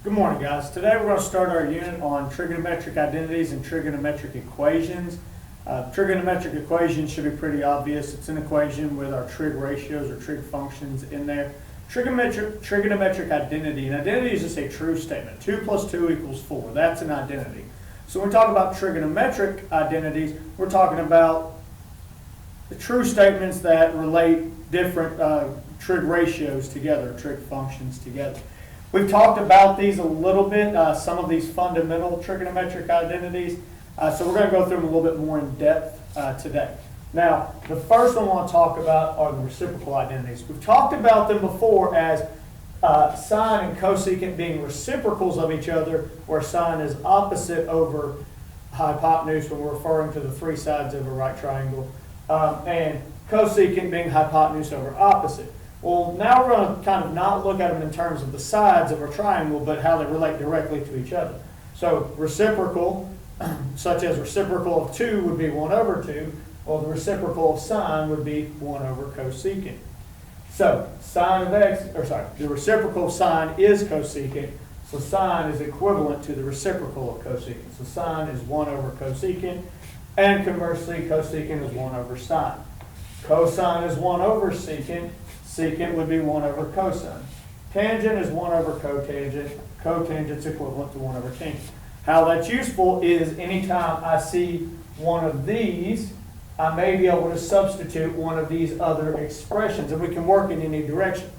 Good morning, guys. Today we're going to start our unit on trigonometric identities and trigonometric equations. Trigonometric equations should be pretty obvious. It's an equation with our trig ratios or trig functions in there. Trigonometric identity. An identity is just a true statement. 2 plus 2 equals 4. That's an identity. So when we talk about trigonometric identities, we're talking about the true statements that relate different trig ratios together, trig functions together. We've talked about these a little bit, some of these fundamental trigonometric identities. So we're going to go through them a little bit more in depth today. Now, the first one I want to talk about are the reciprocal identities. We've talked about them before as sine and cosecant being reciprocals of each other, where sine is opposite over hypotenuse when we're referring to the three sides of a right triangle, and cosecant being hypotenuse over opposite. Well, now we're going to kind of not look at them in terms of the sides of a triangle, but how they relate directly to each other. So reciprocal, such as reciprocal of 2 would be 1 over 2, well, the reciprocal of sine would be 1 over cosecant. So sine of x, the reciprocal of sine is cosecant, so sine is equivalent to the reciprocal of cosecant. So sine is 1 over cosecant, and conversely, cosecant is 1 over sine. Cosine is 1 over secant. Secant would be 1 over cosine. Tangent is 1 over cotangent. Cotangent's equivalent to 1 over tangent. How that's useful is anytime I see one of these, I may be able to substitute one of these other expressions, and we can work in any direction.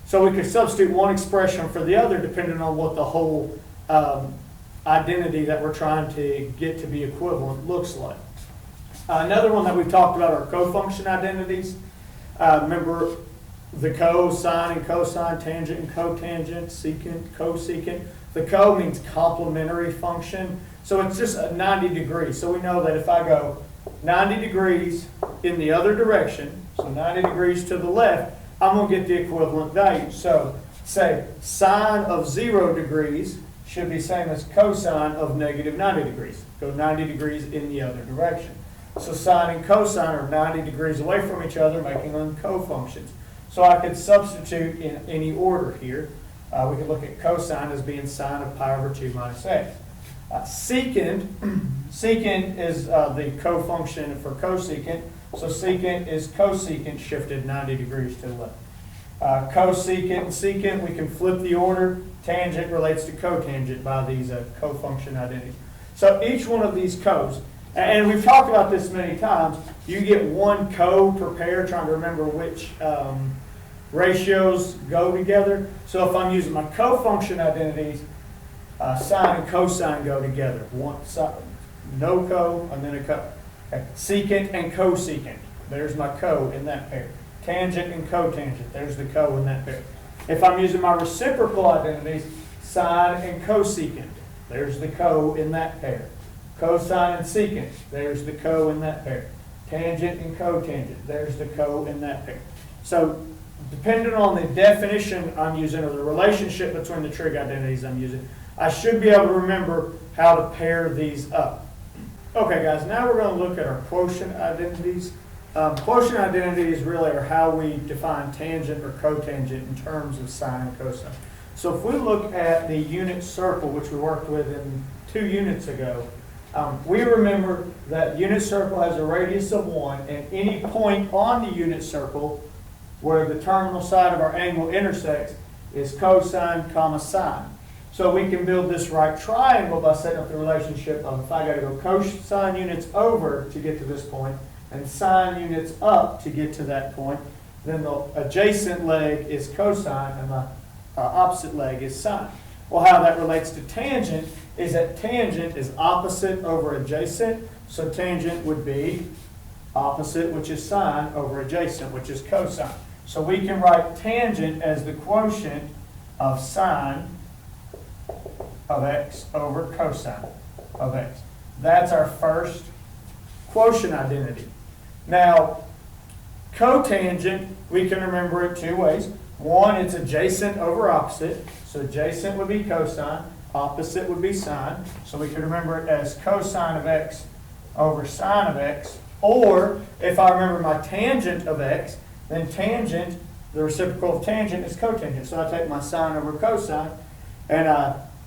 So we could substitute one expression for the other depending on what the whole identity that we're trying to get to be equivalent looks like. Another one that we've talked about are cofunction identities. Remember the sine and cosine, tangent and cotangent, secant, cosecant. The co means complementary function. So it's just 90 degrees. So we know that if I go 90 degrees in the other direction, so 90 degrees to the left, I'm going to get the equivalent value. So say sine of 0 degrees should be same as cosine of negative 90 degrees. Go 90 degrees in the other direction. So sine and cosine are 90 degrees away from each other, making them cofunctions. So I could substitute in any order here. We could look at cosine as being sine of pi over 2 minus x. Secant is the cofunction for cosecant. So secant is cosecant shifted 90 degrees to the left. Cosecant and secant, we can flip the order. Tangent relates to cotangent by these cofunction identities. So each one of these cos, and we've talked about this many times, you get one co per pair, trying to remember which ratios go together. So if I'm using my cofunction identities, sine and cosine go together. No co, and then a co. Okay. Secant and cosecant, there's my co in that pair. Tangent and cotangent, there's the co in that pair. If I'm using my reciprocal identities, sine and cosecant, there's the co in that pair. Cosine and secant, there's the co in that pair. Tangent and cotangent, there's the co in that pair. So depending on the definition I'm using or the relationship between the trig identities I'm using, I should be able to remember how to pair these up. Okay, guys, now we're going to look at our quotient identities. Quotient identities really are how we define tangent or cotangent in terms of sine and cosine. So if we look at the unit circle, which we worked with in 2 units ago, we remember that unit circle has a radius of 1, and any point on the unit circle where the terminal side of our angle intersects is cosine comma sine. So we can build this right triangle by setting up the relationship of if I got to go cosine units over to get to this point and sine units up to get to that point, then the adjacent leg is cosine and the opposite leg is sine. Well, how that relates to tangent is that tangent is opposite over adjacent, so tangent would be opposite, which is sine, over adjacent, which is cosine. So we can write tangent as the quotient of sine of x over cosine of x. That's our first quotient identity. Now, cotangent, we can remember it 2 ways. One, it's adjacent over opposite. So adjacent would be cosine, opposite would be sine. So we can remember it as cosine of x over sine of x. Or, if I remember my tangent of x, then tangent, the reciprocal of tangent is cotangent. So I take my sine over cosine, and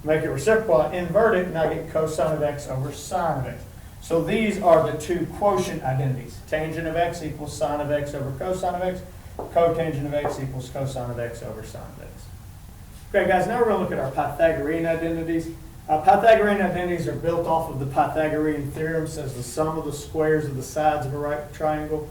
Make it reciprocal, I invert it, and I get cosine of x over sine of x. So these are the two quotient identities. Tangent of x equals sine of x over cosine of x. Cotangent of x equals cosine of x over sine of x. Okay, guys, now we're going to look at our Pythagorean identities. Pythagorean identities are built off of the Pythagorean theorem. Says the sum of the squares of the sides of a right triangle,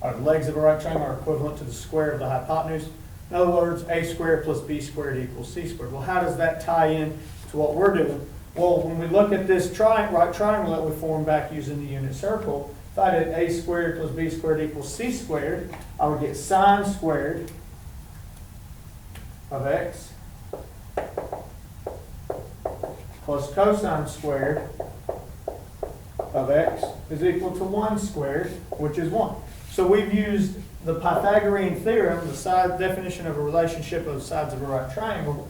or the legs of a right triangle, are equivalent to the square of the hypotenuse. In other words, a squared plus b squared equals c squared. Well, how does that tie in to what we're doing? Well, when we look at this right triangle that we formed back using the unit circle, if I did a squared plus b squared equals c squared, I would get sine squared of x plus cosine squared of x is equal to 1 squared, which is 1. So we've used the Pythagorean theorem, the definition of a relationship of the sides of a right triangle,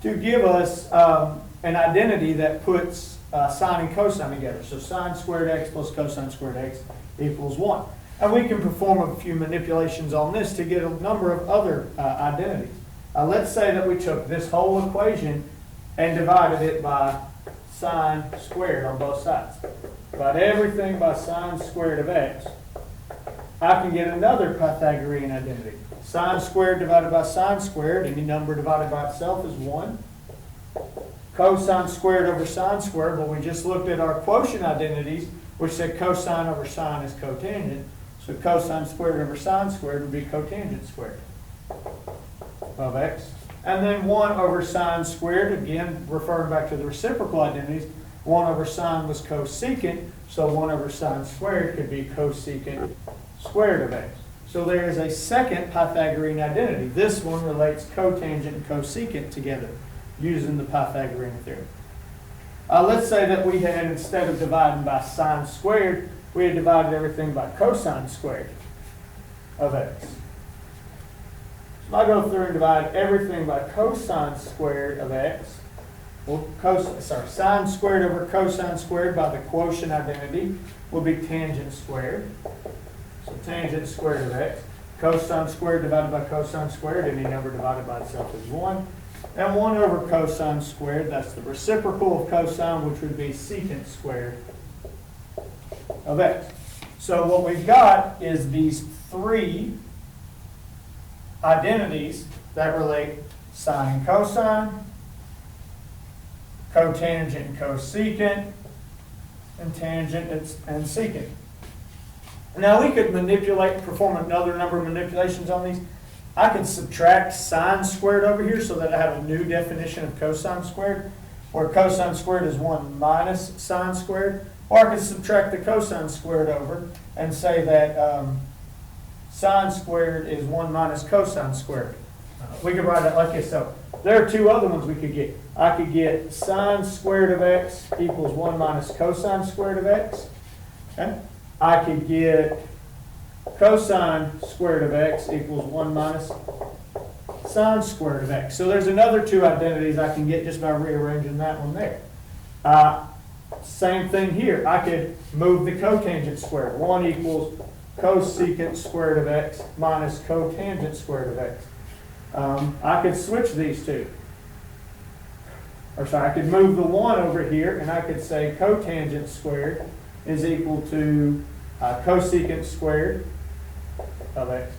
to give us an identity that puts sine and cosine together. So sine squared x plus cosine squared x equals 1. And we can perform a few manipulations on this to get a number of other identities. Let's say that we took this whole equation and divided it by sine squared on both sides. Divide everything by sine squared of x. I can get another Pythagorean identity. Sine squared divided by sine squared, any number divided by itself is 1. Cosine squared over sine squared, well, we just looked at our quotient identities, which said cosine over sine is cotangent. So cosine squared over sine squared would be cotangent squared of x. And then 1 over sine squared, again, referring back to the reciprocal identities, 1 over sine was cosecant, so 1 over sine squared could be cosecant squared of x. So there is a second Pythagorean identity. This one relates cotangent and cosecant together using the Pythagorean theorem. Let's say that we had, instead of dividing by sine squared, we had divided everything by cosine squared of x. So I go through and divide everything by cosine squared of x. Well, sine squared over cosine squared by the quotient identity will be tangent squared. So tangent squared of x. Cosine squared divided by cosine squared, any number divided by itself is 1. And 1 over cosine squared, that's the reciprocal of cosine, which would be secant squared of x. So what we've got is these three identities that relate sine and cosine, cotangent and cosecant, and tangent and secant. Now we could perform another number of manipulations on these. I could subtract sine squared over here so that I have a new definition of cosine squared, where cosine squared is 1 minus sine squared. Or I could subtract the cosine squared over and say that sine squared is 1 minus cosine squared. We could write it like this. So there are two other ones we could get. I could get sine squared of x equals 1 minus cosine squared of x. Okay? I could get cosine squared of x equals 1 minus sine squared of x. So there's another two identities I can get just by rearranging that one there. Same thing here. I could move the cotangent squared. 1 equals cosecant squared of x minus cotangent squared of x. I could switch these two. I could move the 1 over here, and I could say cotangent squared is equal to cosecant squared of x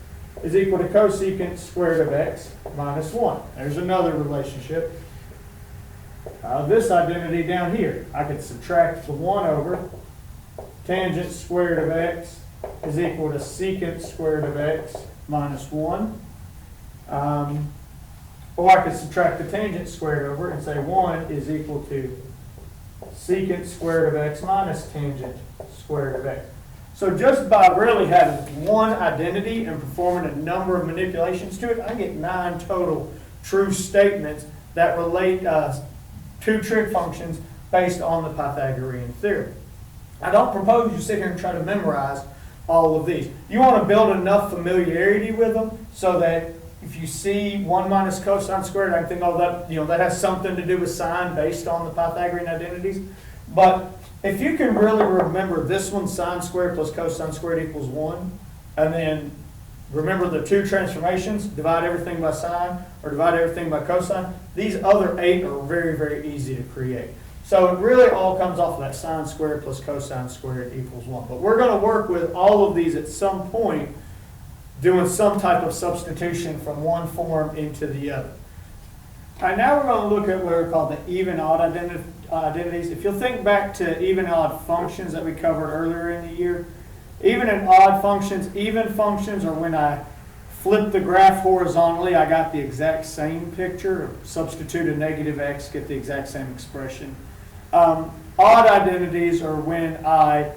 is equal to cosecant squared of x minus 1. There's another relationship. This identity down here, I could subtract the 1 over. Tangent squared of x is equal to secant squared of x minus 1. Or I could subtract the tangent squared over and say 1 is equal to secant squared of x minus tangent squared of x. So just by really having one identity and performing a number of manipulations to it, I get 9 total true statements that relate two trig functions based on the Pythagorean theorem. I don't propose you sit here and try to memorize all of these. You want to build enough familiarity with them so that if you see 1 minus cosine squared, I can think, oh, that has something to do with sine based on the Pythagorean identities. But if you can really remember this one, sine squared plus cosine squared equals 1, and then remember the two transformations, divide everything by sine or divide everything by cosine. These other 8 are very, very easy to create. So it really all comes off of that sine squared plus cosine squared equals 1. But we're going to work with all of these at some point, doing some type of substitution from one form into the other. All right, now we're going to look at what are called the even-odd identities. If you'll think back to even-odd functions that we covered earlier in the year, even and odd functions, even functions are when I flip the graph horizontally, I got the exact same picture. Substitute a negative x, get the exact same expression. Odd identities are when I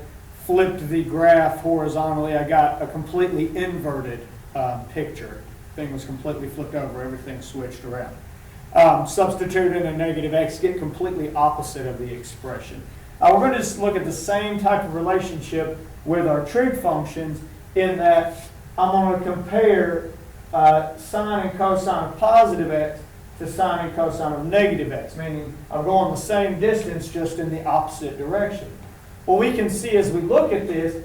flipped the graph horizontally, I got a completely inverted picture. Thing was completely flipped over, everything switched around. Substitute in a negative x, get completely opposite of the expression. We're going to just look at the same type of relationship with our trig functions in that I'm going to compare sine and cosine of positive x to sine and cosine of negative x, meaning I'm going the same distance just in the opposite direction. Well, we can see as we look at this,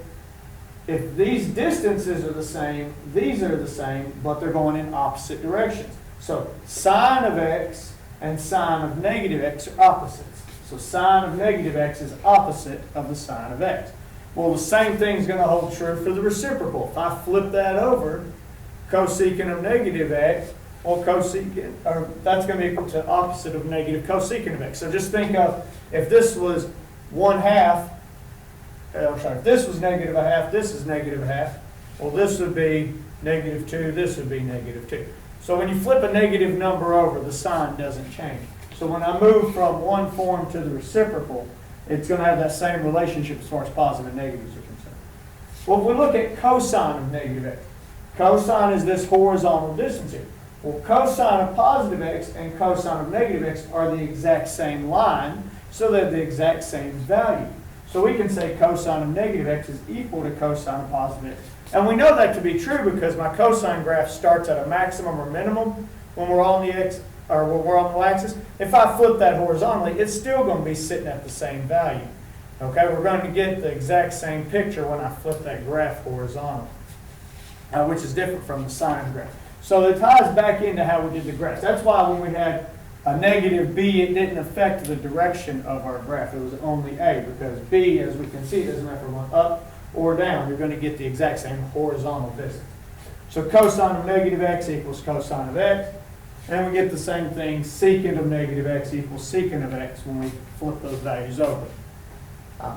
if these distances are the same, these are the same, but they're going in opposite directions. So sine of x and sine of negative x are opposites. So sine of negative x is opposite of the sine of x. Well, the same thing is going to hold true for the reciprocal. If I flip that over, cosecant of negative x, or cosecant, or that's going to be equal to opposite of negative cosecant of x. So just think of if this was 1/2, if this was negative 1/2, this is negative 1/2. Well, this would be -2, this would be -2. So when you flip a negative number over, the sign doesn't change. So when I move from one form to the reciprocal, it's going to have that same relationship as far as positive and negatives are concerned. Well, if we look at cosine of negative x, cosine is this horizontal distance here. Well, cosine of positive x and cosine of negative x are the exact same line, so they're the exact same value. So we can say cosine of negative x is equal to cosine of positive x. And we know that to be true because my cosine graph starts at a maximum or minimum when we're on the x, or when we're on the axis. If I flip that horizontally, it's still going to be sitting at the same value. Okay, we're going to get the exact same picture when I flip that graph horizontal, which is different from the sine graph. So it ties back into how we did the graphs. That's why when we had a negative b, it didn't affect the direction of our graph. It was only a, because b, as we can see, doesn't matter if we're going up or down. You're going to get the exact same horizontal distance. So cosine of negative x equals cosine of x. And we get the same thing, secant of negative x equals secant of x when we flip those values over.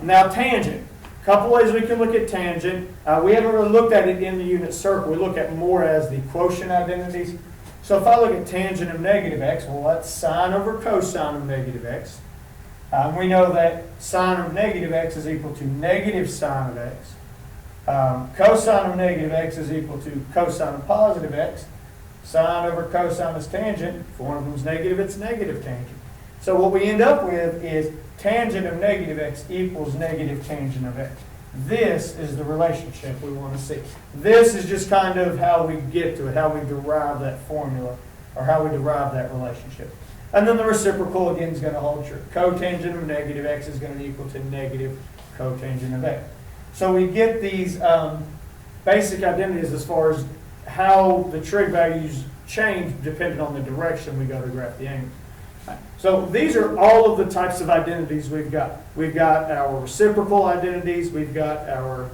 Now tangent. A couple ways we can look at tangent. We haven't really looked at it in the unit circle. We look at more as the quotient identities. So if I look at tangent of negative x, well, that's sine over cosine of negative x. We know that sine of negative x is equal to negative sine of x. Cosine of negative x is equal to cosine of positive x. Sine over cosine is tangent. If one of them is negative, it's negative tangent. So what we end up with is tangent of negative x equals negative tangent of x. This is the relationship we want to see. This is just kind of how we get to it, how we derive that formula, or how we derive that relationship. And then the reciprocal, again, is going to hold true. Cotangent of negative x is going to be equal to negative cotangent of x. So we get these basic identities as far as how the trig values change depending on the direction we go to graph the angle. So these are all of the types of identities we've got. We've got our reciprocal identities, we've got our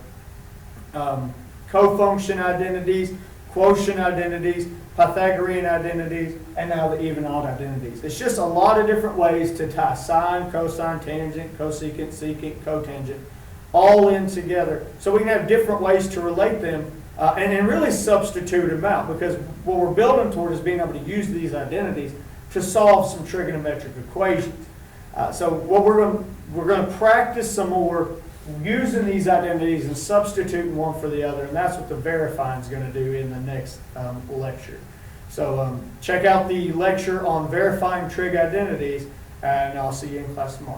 cofunction identities, quotient identities, Pythagorean identities, and now the even-odd identities. It's just a lot of different ways to tie sine, cosine, tangent, cosecant, secant, cotangent, all in together. So we can have different ways to relate them and then really substitute them out, because what we're building toward is being able to use these identities to solve some trigonometric equations. So what we're going to practice some more using these identities and substituting one for the other, and that's what the verifying is going to do in the next lecture. So check out the lecture on verifying trig identities, and I'll see you in class tomorrow.